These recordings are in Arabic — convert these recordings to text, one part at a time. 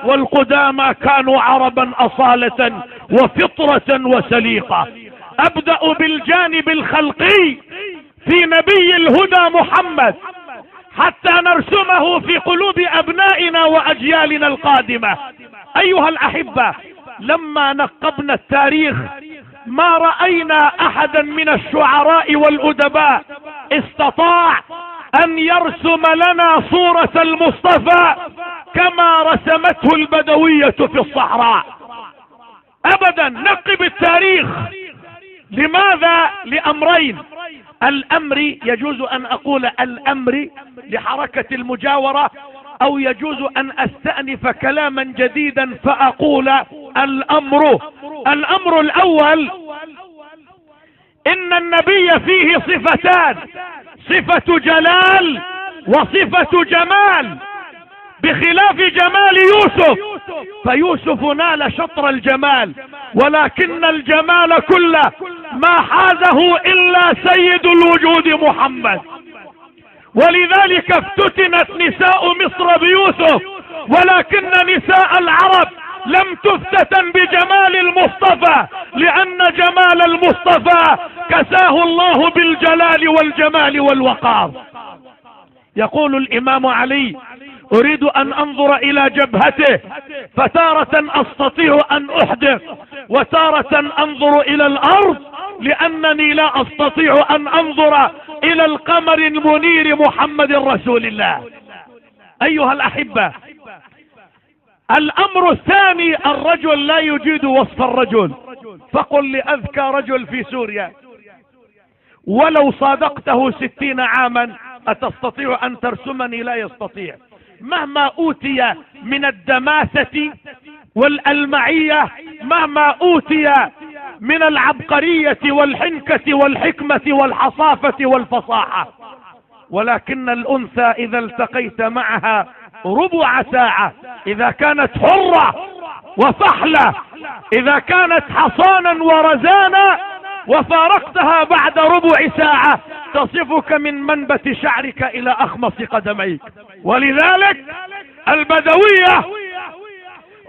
والقدامى كانوا عربا أصالة وفطرة وسليقة. أبدأ بالجانب الخلقي في نبي الهدى محمد حتى نرسمه في قلوب أبنائنا وأجيالنا القادمة. أيها الأحبة، لما نقبنا التاريخ ما رأينا أحدا من الشعراء والأدباء استطاع أن يرسم لنا صورة المصطفى كما رسمته البدوية في الصحراء أبدا. نقب التاريخ. لماذا؟ لأمرين. الأمر، يجوز أن أقول الأمر لحركة المجاورة، أو يجوز أن أستأنف كلاما جديدا فأقول الأمر. الأمر الأول، إن النبي فيه صفتان: صفة جلال وصفة جمال، بخلاف جمال يوسف، فيوسف نال شطر الجمال، ولكن الجمال كله ما حازه إلا سيد الوجود محمد. ولذلك افتتنت نساء مصر بيوسف، ولكن نساء العرب لم تفتتن بجمال المصطفى، لأن جمال المصطفى كساه الله بالجلال والجمال والوقار. يقول الإمام علي: أريد أن أنظر إلى جبهته فتارة أستطيع أن أحدث، وتارة أنظر إلى الأرض، لأنني لا أستطيع أن أنظر إلى القمر المنير محمد رسول الله. أيها الأحبة، الأمر الثاني: الرجل لا يجيد وصف الرجل. فقل لأذكى رجل في سوريا ولو صادقته 60 عاما أتستطيع أن ترسمني؟ لا يستطيع. مهما أوتي من الدماثة والألمعية، مهما أوتي من العبقرية والحنكة والحكمة والحصافة والفصاحة، ولكن الأنثى إذا التقيت معها ربع ساعة، إذا كانت حرة وفحلة، إذا كانت حصانا ورزانا، وفارقتها بعد ربع ساعة تصفك من منبت شعرك إلى أخمص قدميك. ولذلك البدوية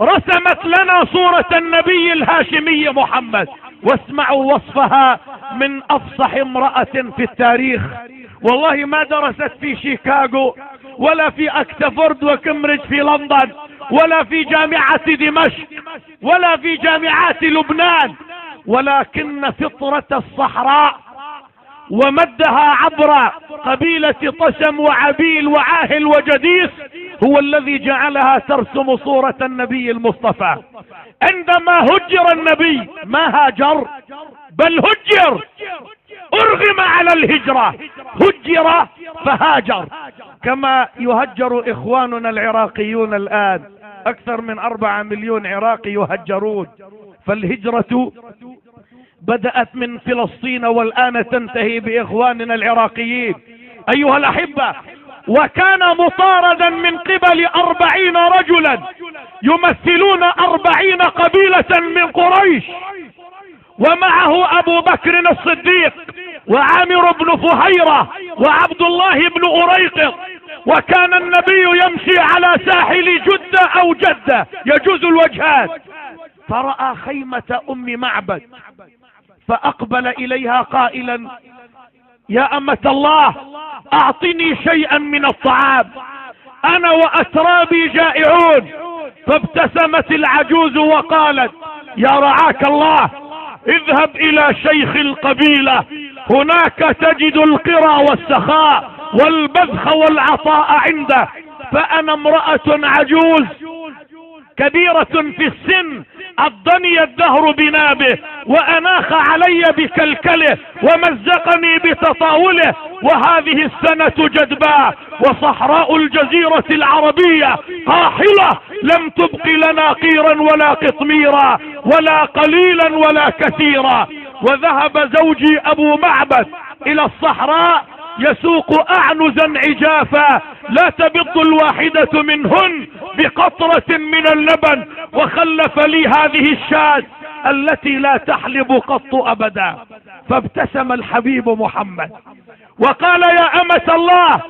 رسمت لنا صورة النبي الهاشمي محمد. واسمعوا وصفها من أفصح امرأة في التاريخ، والله ما درست في شيكاغو ولا في أكسفورد وكمبريدج في لندن ولا في جامعة دمشق ولا في جامعات لبنان، ولكن فطرة الصحراء ومدها عبر قبيلة طشم وعبيل وعاهل وجديس هو الذي جعلها ترسم صورة النبي المصطفى. عندما هجر النبي ما هاجر، بل هجر، أرغم على الهجرة، هجر فهاجر، كما يهجر إخواننا العراقيون الآن. أكثر من 4 مليون عراقي يهجرون. فالهجرة بدأت من فلسطين والآن تنتهي بإخواننا العراقيين. أيها الأحبة، وكان مطاردا من قبل 40 رجلا يمثلون 40 قبيلة من قريش، ومعه أبو بكر الصديق وعامر بن فهيرة وعبد الله بن أريقط. وكان النبي يمشي على ساحل جدة أو جدة، يجوز الوجهات، فرأى خيمة أم معبد فأقبل إليها قائلا: يا أمة الله، أعطني شيئا من الطعام، أنا وأترابي جائعون. فابتسمت العجوز وقالت: يا رعاك الله، اذهب إلى شيخ القبيلة، هناك تجد القرى والسخاء والبذخ والعطاء عنده، فأنا امرأة عجوز كبيرة في السن، عضني الدهر بنابه وأناخ علي بكلكله ومزقني بتطاوله، وهذه السنة جدباء وصحراء الجزيرة العربية قاحلة، لم تبق لنا قيرا ولا قطميرا ولا قليلا ولا كثيرا. وذهب زوجي أبو معبد إلى الصحراء يسوق أعنزا عجافا لا تبض الواحدة منهن بقطرة من اللبن، وخلف لي هذه الشاة التي لا تحلب قط أبدا. فابتسم الحبيب محمد وقال: يا أمة الله،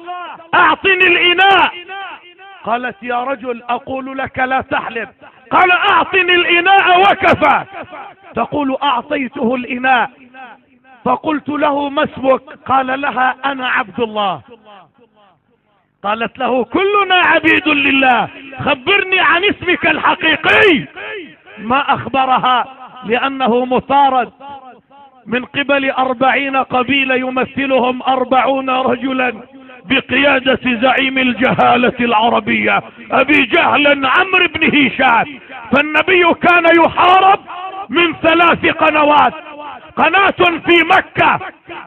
أعطني الإناء. قالت يا رجل أقول لك لا تحلف. قال أعطني الإناء وكفى. تقول أعطيته الإناء فقلت له ما اسمك؟ قال لها أنا عبد الله. قالت له كلنا عبيد لله، خبرني عن اسمك الحقيقي. ما أخبرها لأنه مطارد من قبل 40 قبيلة يمثلهم 40 رجلا بقيادة زعيم الجهالة العربية أبي جهل عمرو بن هشام. فالنبي كان يحارب من 3 قنوات. قناة في مكة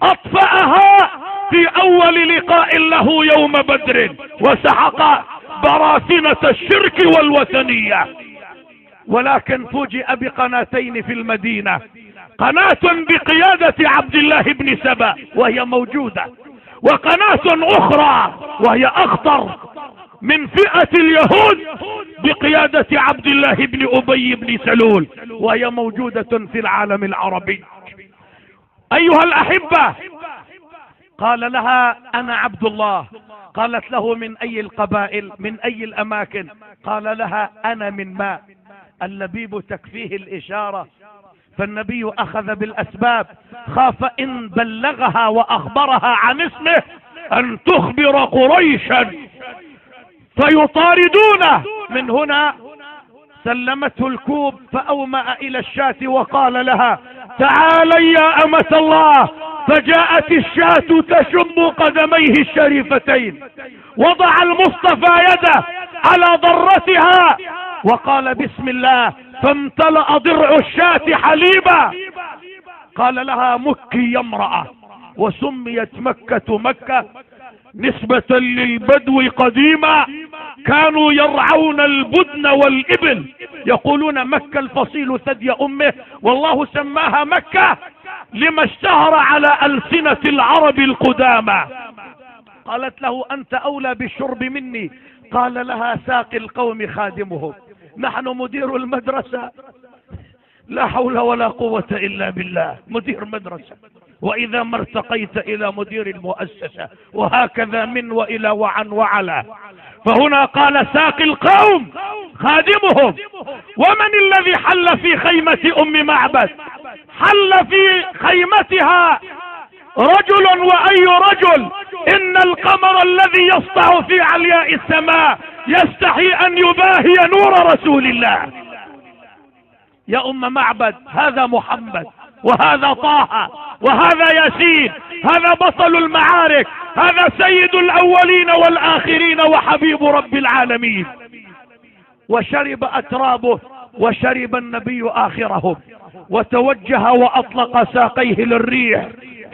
أطفأها في أول لقاء له يوم بدر وسحق براثنة الشرك والوثنية، ولكن فوجئ بقناتين في المدينة، قناة بقيادة عبد الله بن سبأ وهي موجودة، وقناة أخرى وهي أخطر من فئة اليهود بقيادة عبد الله بن أبي بن سلول وهي موجودة في العالم العربي. أيها الأحبة، قال لها أنا عبد الله. قالت له من أي القبائل، من أي الأماكن؟ قال لها أنا من ماء. اللبيب تكفيه الإشارة، فالنبي أخذ بالأسباب، خاف إن بلغها وأخبرها عن اسمه أن تخبر قريشا فيطاردونه. من هنا سلمته الكوب فأومأ إلى الشاة وقال لها تعالي يا أمة الله. فجاءت الشاة تشم قدميه الشريفتين، وضع المصطفى يده على ضرتها وقال بسم الله، فامتلأ ضرع الشاة حليبا. قال لها مكي يا امرأة. وسميت مكة مكة نسبة للبدو قديما، كانوا يرعون البدن والإبل، يقولون مكة الفصيل ثدي أمه، والله سماها مكة لما اشتهر على ألسنة العرب القدامى. قالت له أنت أولى بالشرب مني. قال لها ساقي القوم خادمهم. نحن مدير المدرسة لا حول ولا قوة إلا بالله، مدير مدرسة، وإذا ما ارتقيت إلى مدير المؤسسة، وهكذا من وإلى وعن وعلى. فهنا قال ساقي القوم خادمهم. ومن الذي حل في خيمة أم معبد؟ حل في خيمتها رجل، وأي رجل؟ إن القمر الذي يسطع في علياء السماء يستحي أن يباهي نور رسول الله. يا أم معبد، هذا محمد، وهذا طه، وهذا ياسين، هذا بطل المعارك، هذا سيد الأولين والآخرين وحبيب رب العالمين. وشرب أترابه وشرب النبي آخرهم، وتوجه وأطلق ساقيه للريح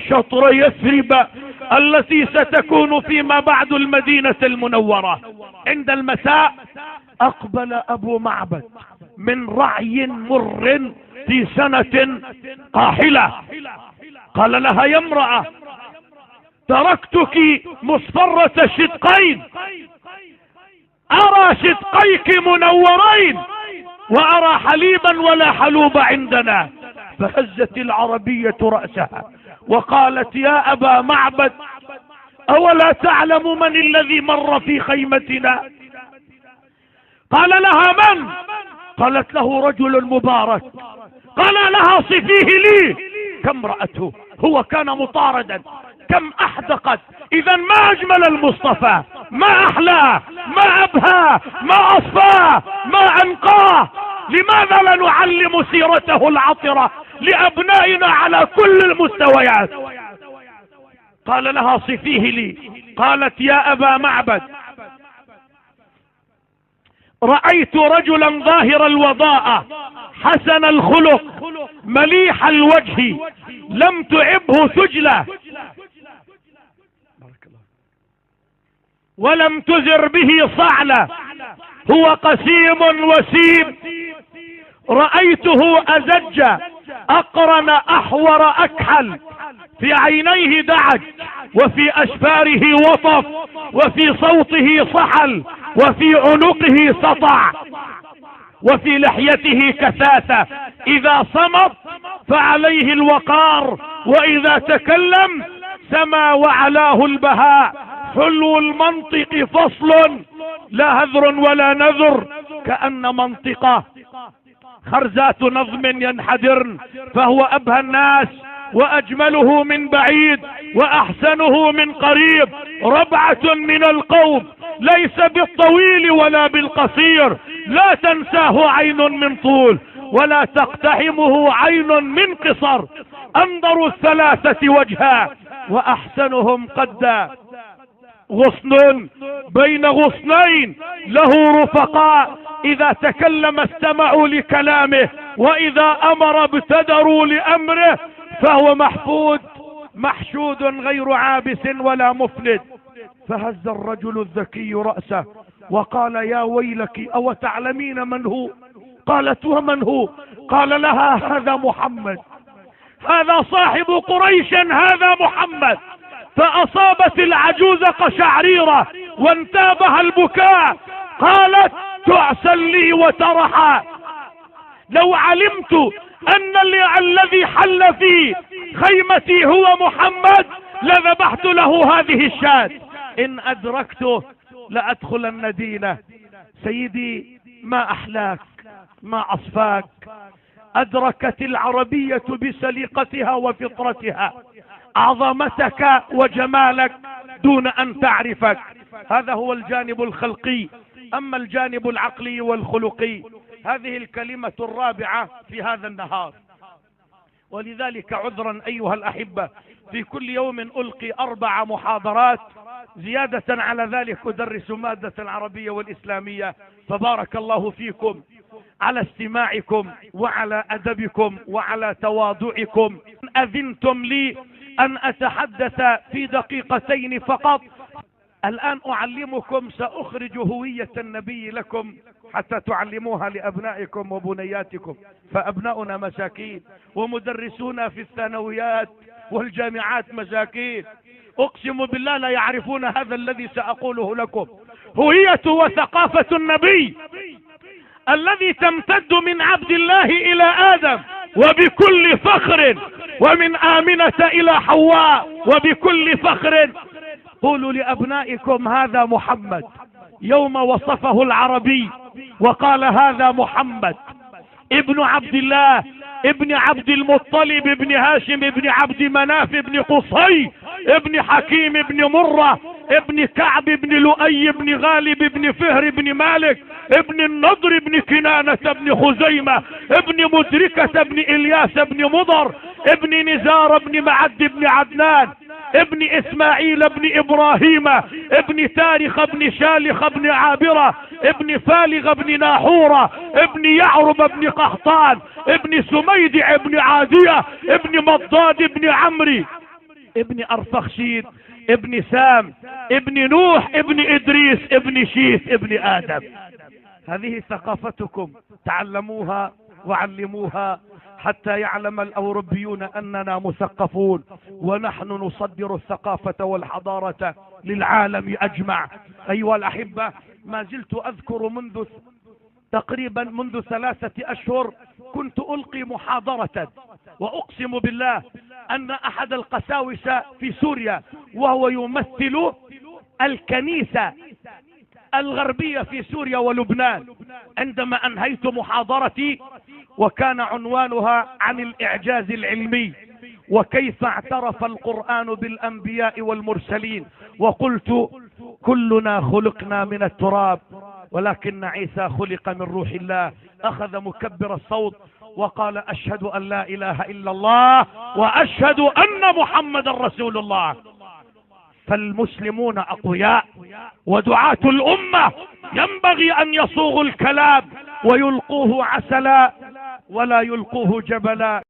شطر يثرب التي ستكون فيما بعد المدينة المنورة. عند المساء أقبل أبو معبد من رعي مر في سنة قاحلة. قال لها يا امرأة تركتك مصفرة الشدقين، أرى شدقيك منورين وأرى حليبا ولا حلوب عندنا. فهزت العربية رأسها وقالت يا أبا معبد أولا تعلم من الذي مر في خيمتنا؟ قال لها من؟ قالت له رجل مبارك. قال لها صفيه لي. كم رأته، هو كان مطاردا، كم أحدقت. إذا ما أجمل المصطفى، ما أحلاه، ما أبهاه، ما أصفاه، ما أنقاه. لماذا لا نعلم سيرته العطرة لأبنائنا على كل المستويات؟ قال لها صفيه لي. قالت يا أبا معبد رأيت رجلا ظاهر الوضاءة حسن الخلق مليح الوجه لم تعبه سجلة ولم تزر به صعلة، هو قسيم وسيم. رأيته أزج أقرن أحور أكحل، في عينيه دعج، وفي أشفاره وطف، وفي صوته صحل، وفي عنقه سطع، وفي لحيته كثافة. إذا صمت فعليه الوقار، وإذا تكلم سما وعلاه البهاء. حلو المنطق فصل لا هذر ولا نذر، كأن منطقه خرزات نظم ينحدرن، فهو أبهى الناس وأجمله من بعيد وأحسنه من قريب، ربعة من القوم ليس بالطويل ولا بالقصير، لا تنساه عين من طول ولا تقتحمه عين من قصر، أنظر الثلاثة وجها وأحسنهم قدا، غصن بين غصنين له رفقاء، إذا تكلم استمعوا لكلامه وإذا أمر ابتدروا لأمره، فهو محفود محشود غير عابس ولا مفلت. فهز الرجل الذكي رأسه وقال يا ويلك أو تعلمين من هو؟ قالت ومن هو؟ قال لها هذا محمد، هذا صاحب قريش، هذا محمد. فأصابت العجوز قشعريرة وانتابها البكاء، قالت تعسا لي وترحا، لو علمت أن الذي حل في خيمتي هو محمد لذبحت له هذه الشاة، إن أدركته لأدخلن دينه. سيدي ما أحلاك ما أصفاك، أدركت العربية بسليقتها وفطرتها عظمتك وجمالك دون أن تعرفك. هذا هو الجانب الخلقي. أما الجانب العقلي والخلقي، هذه الكلمة الرابعة في هذا النهار. ولذلك عذرا أيها الأحبة، في كل يوم ألقي 4 محاضرات، زيادة على ذلك أدرس مادة العربية والإسلامية، فبارك الله فيكم على استماعكم وعلى أدبكم وعلى تواضعكم. أذنتم لي أن أتحدث في دقيقتين فقط. الآن أعلمكم، سأخرج هوية النبي لكم حتى تعلموها لأبنائكم وبنياتكم، فأبناؤنا مساكين ومدرسونا في الثانويات والجامعات مساكين، أقسم بالله لا يعرفون هذا الذي سأقوله لكم. هوية وثقافة النبي الذي تمتد من عبد الله إلى آدم وبكل فخر، ومن آمنة إلى حواء وبكل فخر. قولوا لأبنائكم هذا محمد، يوم وصفه العربي وقال هذا محمد ابن عبد الله ابن عبد المطلب ابن هاشم ابن عبد مناف ابن قصي ابن حكيم ابن مرة ابن كعب ابن لؤي ابن غالب ابن فهر ابن مالك ابن النضر ابن كنانة ابن خزيمة ابن مدركة ابن إلياس ابن مضر ابن نزار ابن معد ابن عدنان ابن إسماعيل ابن إبراهيم ابن تاريخ ابن شالخ ابن عابرة ابن فالغ ابن ناحورة ابن يعرب ابن قحطان ابن سميدع ابن عادية ابن مضاد ابن عمري ابن أرفخشيد ابن سام ابن نوح ابن إدريس ابن شيث ابن آدم. هذه ثقافتكم، تعلموها وعلموها حتى يعلم الأوروبيون أننا مثقفون، ونحن نصدر الثقافة والحضارة للعالم أجمع. أيها الأحبة، ما زلت أذكر تقريبا منذ 3 أشهر كنت ألقي محاضرة، وأقسم بالله أن أحد القساوسة في سوريا وهو يمثل الكنيسة الغربية في سوريا ولبنان، عندما أنهيت محاضرتي وكان عنوانها عن الإعجاز العلمي وكيف اعترف القرآن بالأنبياء والمرسلين، وقلت كلنا خلقنا من التراب ولكن عيسى خلق من روح الله. أخذ مكبر الصوت وقال أشهد أن لا إله إلا الله وأشهد أن محمد رسول الله. فالمسلمون أقوياء، ودعاة الأمة ينبغي أن يصوغوا الكلام ويلقوه عسلا ولا يلقوه جبلا.